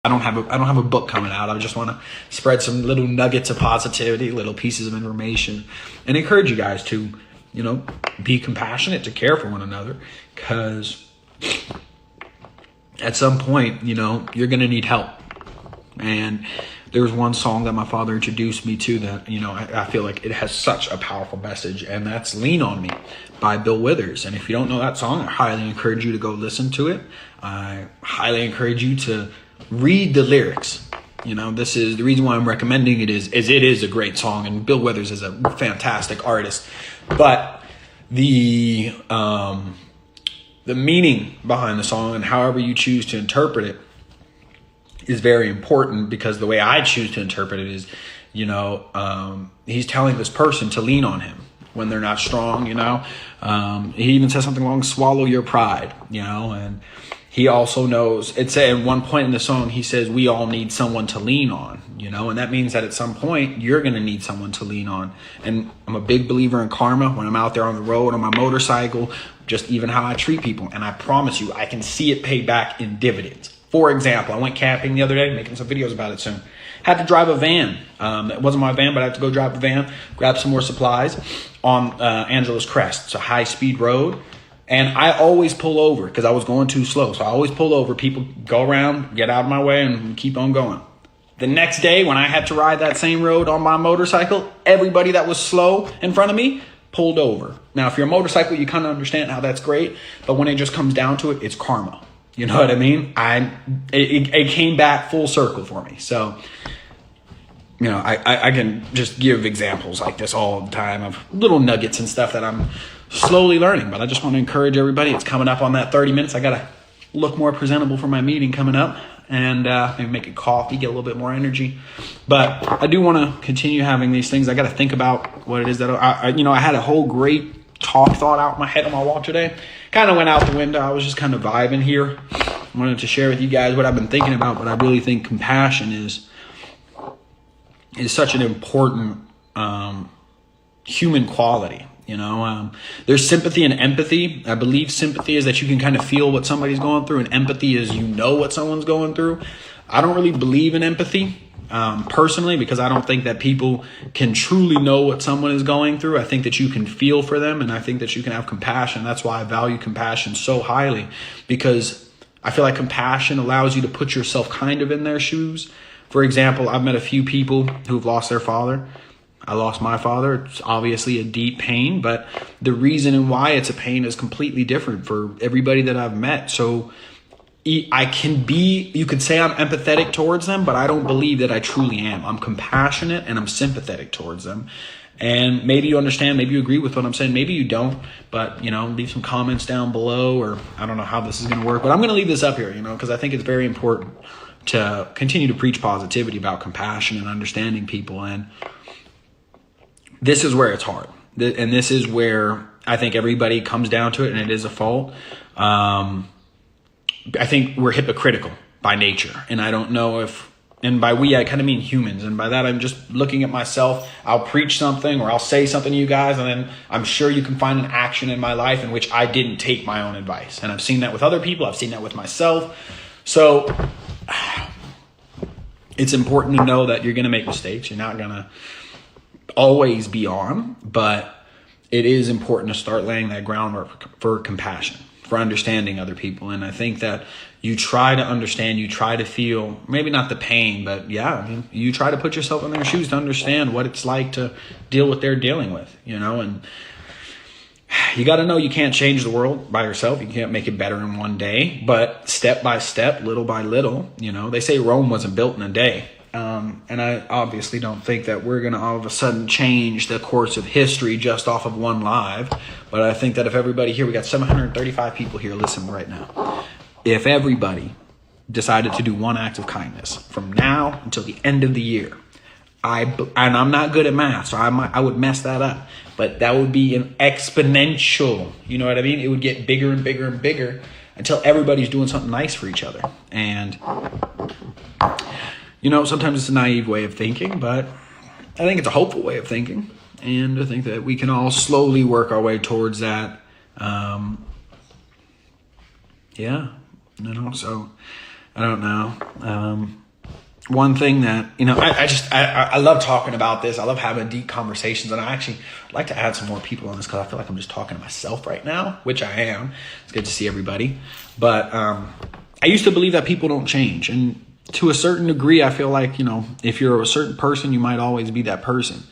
I don't have a book coming out. I just want to spread some little nuggets of positivity, little pieces of information, and encourage you guys to, be compassionate, to care for one another, because at some point, you're going to need help. And there's one song that my father introduced me to that, I feel like it has such a powerful message, and that's Lean on Me by Bill Withers. And if you don't know that song, I highly encourage you to go listen to it. I highly encourage you to read the lyrics. This is the reason why I'm recommending it is it is a great song, and Bill Withers is a fantastic artist. But the meaning behind the song, and however you choose to interpret it, is very important, because the way I choose to interpret it is, he's telling this person to lean on him when they're not strong. He even says something along, swallow your pride, and he also knows, it's at one point in the song, he says, we all need someone to lean on, and that means that at some point you're going to need someone to lean on. And I'm a big believer in karma. When I'm out there on the road, on my motorcycle, just even how I treat people. And I promise you, I can see it pay back in dividends. For example, I went camping the other day, making some videos about it soon. Had to drive a van. It wasn't my van, but I had to go drive a van, grab some more supplies on Angeles Crest. It's a high-speed road. And I always pull over because I was going too slow. So I always pull over. People go around, get out of my way, and keep on going. The next day, when I had to ride that same road on my motorcycle, everybody that was slow in front of me pulled over. Now, if you're a motorcycle, you kind of understand how that's great. But when it just comes down to it, it's karma. You know what I mean? It came back full circle for me. So, I can just give examples like this all the time of little nuggets and stuff that I'm slowly learning. But I just want to encourage everybody. It's coming up on that 30 minutes. I got to look more presentable for my meeting coming up, and maybe make a coffee, get a little bit more energy. But I do want to continue having these things. I got to think about what it is that I had a whole great talk thought out in my head on my walk today. Kind of went out the window. I was just kind of vibing here. I wanted to share with you guys what I've been thinking about, but I really think compassion is such an important human quality. There's sympathy and empathy. I believe sympathy is that you can kind of feel what somebody's going through, and empathy is what someone's going through. I don't really believe in empathy personally, because I don't think that people can truly know what someone is going through. I think that you can feel for them, and I think that you can have compassion. That's why I value compassion so highly, because I feel like compassion allows you to put yourself kind of in their shoes. For example, I've met a few people who've lost their father. I lost my father. It's obviously a deep pain, but the reason and why it's a pain is completely different for everybody that I've met. So you could say I'm empathetic towards them, but I don't believe that I truly am. I'm compassionate and I'm sympathetic towards them. And maybe you understand, maybe you agree with what I'm saying, maybe you don't, but, leave some comments down below, or I don't know how this is going to work, but I'm going to leave this up here, because I think it's very important to continue to preach positivity about compassion and understanding people. And this is where it's hard. And this is where I think everybody comes down to it, and it is a fault. I think we're hypocritical by nature. And I don't know and by we, I kind of mean humans. And by that, I'm just looking at myself. I'll preach something or I'll say something to you guys, and then I'm sure you can find an action in my life in which I didn't take my own advice. And I've seen that with other people. I've seen that with myself. So it's important to know that you're going to make mistakes. You're not going to always be on, but it is important to start laying that groundwork for compassion, for understanding other people. And I think that you try to understand, you try to feel, maybe not the pain, but you try to put yourself in their shoes to understand what it's like to deal with what they're dealing with, and you got to know you can't change the world by yourself. You can't make it better in one day, but step by step, little by little, they say Rome wasn't built in a day. And I obviously don't think that we're going to all of a sudden change the course of history just off of one live. But I think that if everybody here, we got 735 people here listening right now. If everybody decided to do one act of kindness from now until the end of the year, and I'm not good at math, so I would mess that up. But that would be an exponential, you know what I mean? It would get bigger and bigger and bigger until everybody's doing something nice for each other. And sometimes it's a naive way of thinking, but I think it's a hopeful way of thinking. And I think that we can all slowly work our way towards that. So I don't know. One thing that, I love talking about this. I love having deep conversations, and I actually like to add some more people on this because I feel like I'm just talking to myself right now, which I am. It's good to see everybody. But I used to believe that people don't change. And to a certain degree, I feel like, if you're a certain person, you might always be that person.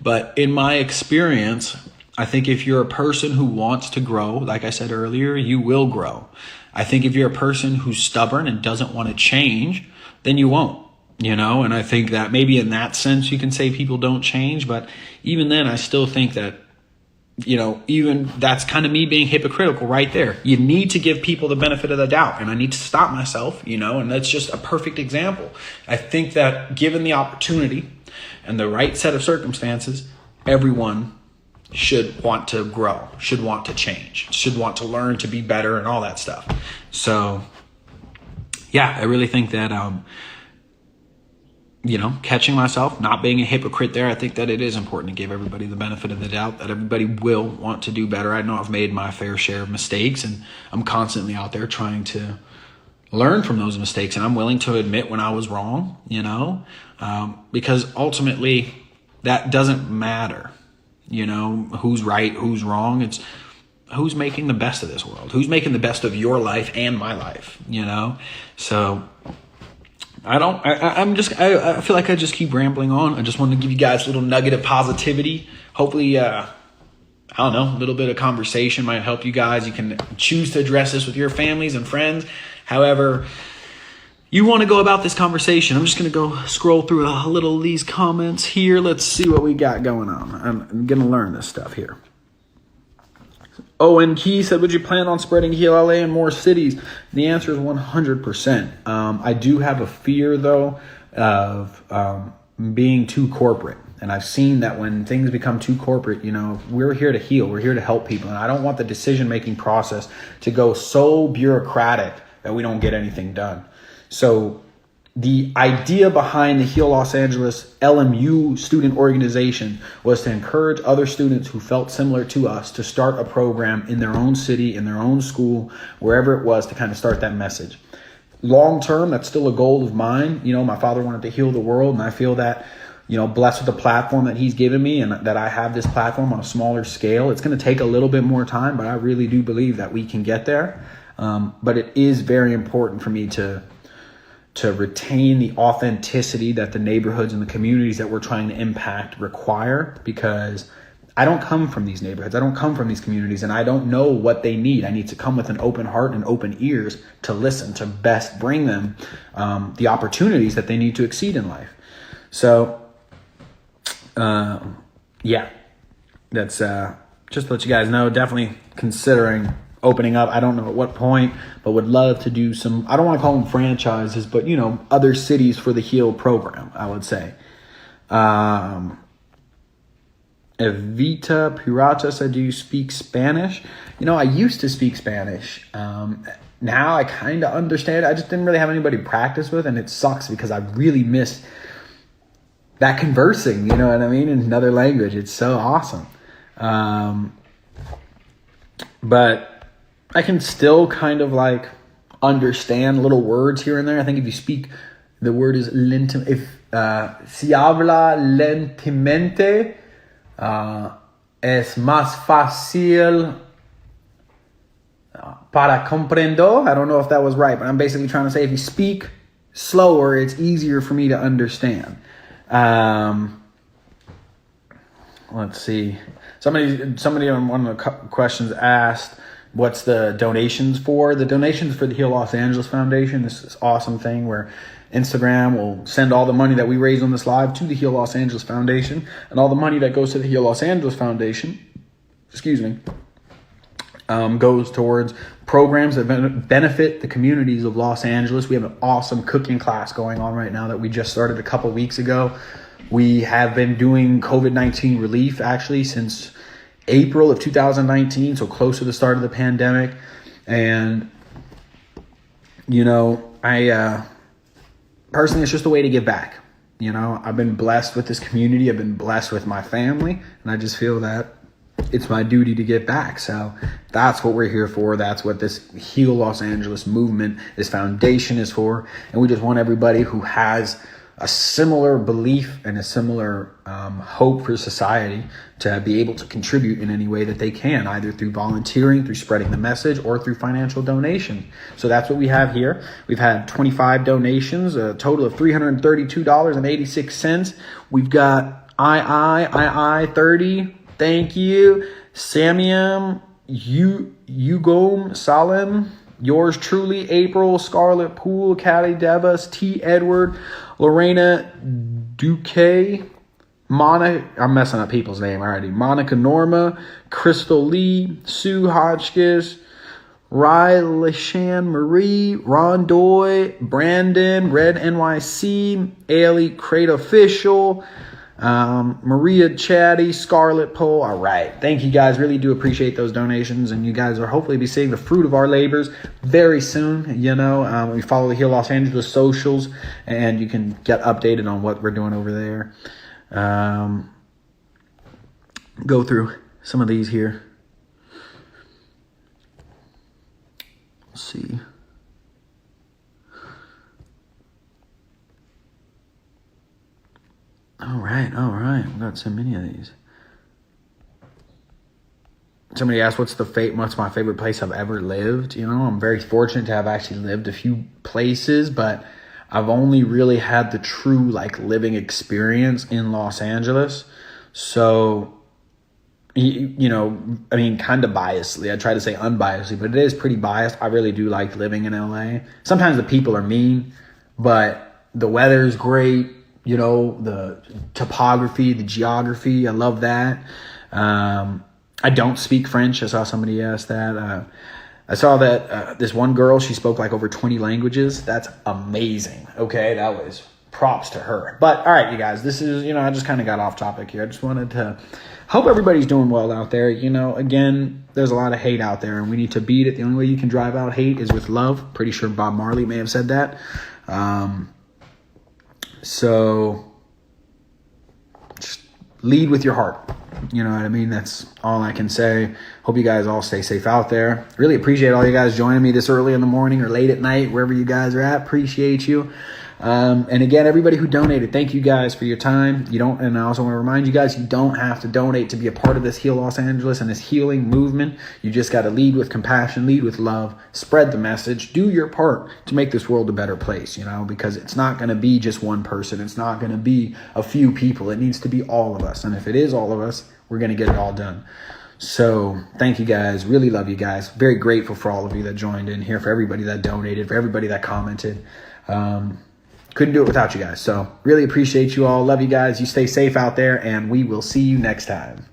But in my experience, I think if you're a person who wants to grow, like I said earlier, you will grow. I think if you're a person who's stubborn and doesn't want to change, then you won't. And I think that maybe in that sense you can say people don't change, but even then I still think that, even that's kind of me being hypocritical right there. You need to give people the benefit of the doubt, and I need to stop myself, and that's just a perfect example. I think that given the opportunity and the right set of circumstances, everyone should want to grow, should want to change, should want to learn to be better and all that stuff. So yeah, I really think that, catching myself, not being a hypocrite there. I think that it is important to give everybody the benefit of the doubt, that everybody will want to do better. I know I've made my fair share of mistakes, and I'm constantly out there trying to learn from those mistakes. And I'm willing to admit when I was wrong, because ultimately that doesn't matter, who's right, who's wrong. It's who's making the best of this world, who's making the best of your life and my life, So I feel like I just keep rambling on. I just wanted to give you guys a little nugget of positivity. Hopefully, a little bit of conversation might help you guys. You can choose to address this with your families and friends. However you want to go about this conversation. I'm just going to go scroll through a little of these comments here. Let's see what we got going on. I'm going to learn this stuff here. Owen Key said, would you plan on spreading Heal LA in more cities? The answer is 100%. I do have a fear, though, of being too corporate. And I've seen that when things become too corporate, we're here to heal. We're here to help people. And I don't want the decision-making process to go so bureaucratic that we don't get anything done. So the idea behind the Heal Los Angeles LMU student organization was to encourage other students who felt similar to us to start a program in their own city, in their own school, wherever it was, to kind of start that message. Long term, that's still a goal of mine. My father wanted to heal the world, and I feel that, blessed with the platform that he's given me, and that I have this platform on a smaller scale. It's going to take a little bit more time, but I really do believe that we can get there. But it is very important for me to retain the authenticity that the neighborhoods and the communities that we're trying to impact require, because I don't come from these neighborhoods. I don't come from these communities, and I don't know what they need. I need to come with an open heart and open ears to listen, to best bring them the opportunities that they need to exceed in life. So, that's just to let you guys know, definitely considering opening up. I don't know at what point, but would love to do some, I don't want to call them franchises, but other cities for the Heal program, I would say. Evita Pirata said, do you speak Spanish? I used to speak Spanish. Now I kind of understand it. I just didn't really have anybody to practice with, and it sucks because I really miss that conversing, in another language. It's so awesome. But I can still kind of understand little words here and there. I think if you speak, the word is si habla lentamente, es más fácil para comprendo. I don't know if that was right, but I'm basically trying to say if you speak slower, it's easier for me to understand. Let's see. Somebody on one of the questions asked, what's the donations for? The donations for the Heal Los Angeles Foundation. This is awesome thing where Instagram will send all the money that we raise on this live to the Heal Los Angeles Foundation, and all the money that goes to the Heal Los Angeles Foundation, goes towards programs that benefit the communities of Los Angeles. We have an awesome cooking class going on right now that we just started a couple weeks ago. We have been doing COVID-19 relief actually since April of 2019, so close to the start of the pandemic. And, I personally, it's just a way to give back. I've been blessed with this community. I've been blessed with my family. And I just feel that it's my duty to give back. So that's what we're here for. That's what this Heal Los Angeles movement, this foundation is for. And we just want everybody who has a similar belief and a similar hope for society to be able to contribute in any way that they can, either through volunteering, through spreading the message, or through financial donation. So that's what we have here. We've had 25 donations, a total of $332.86. We've got I 30. Thank you. Samiam, Ugom Salim, yours truly, April, Scarlet Pool, Callie Devas, T. Edward, Lorena Duque, I'm messing up people's name already. Monica Norma, Crystal Lee, Sue Hodgkiss, Riley Shan Marie, Ron Doy, Brandon, Red NYC, Ailey Crate Official, Maria Chatty, Scarlet Pole. All right. Thank you guys. Really do appreciate those donations. And you guys will hopefully be seeing the fruit of our labors very soon. We follow the Heal Los Angeles socials, and you can get updated on what we're doing over there. Go through some of these here. Let's see. All right. We've got so many of these. Somebody asked, what's my favorite place I've ever lived? I'm very fortunate to have actually lived a few places, but I've only really had the true living experience in Los Angeles. So, kind of biasedly, I try to say unbiasedly, but it is pretty biased. I really do like living in LA. Sometimes the people are mean, but the weather is great. The topography, the geography, I love that. I don't speak French. I saw somebody ask that. I saw that this one girl, she spoke over 20 languages. That's amazing. Okay, that was props to her. But all right, you guys, this is, I just kind of got off topic here. I just wanted to hope everybody's doing well out there. Again, there's a lot of hate out there, and we need to beat it. The only way you can drive out hate is with love. Pretty sure Bob Marley may have said that. So just lead with your heart. You know what I mean? That's all I can say. Hope you guys all stay safe out there. Really appreciate all you guys joining me this early in the morning or late at night, wherever you guys are at. Appreciate you. And again, everybody who donated, thank you guys for your time. And I also want to remind you guys, you don't have to donate to be a part of this Heal Los Angeles and this healing movement. You just got to lead with compassion, lead with love, spread the message, do your part to make this world a better place, because it's not going to be just one person. It's not going to be a few people. It needs to be all of us. And if it is all of us, we're going to get it all done. So thank you guys. Really love you guys. Very grateful for all of you that joined in here, for everybody that donated, for everybody that commented. Couldn't do it without you guys. So really appreciate you all. Love you guys. You stay safe out there, and we will see you next time.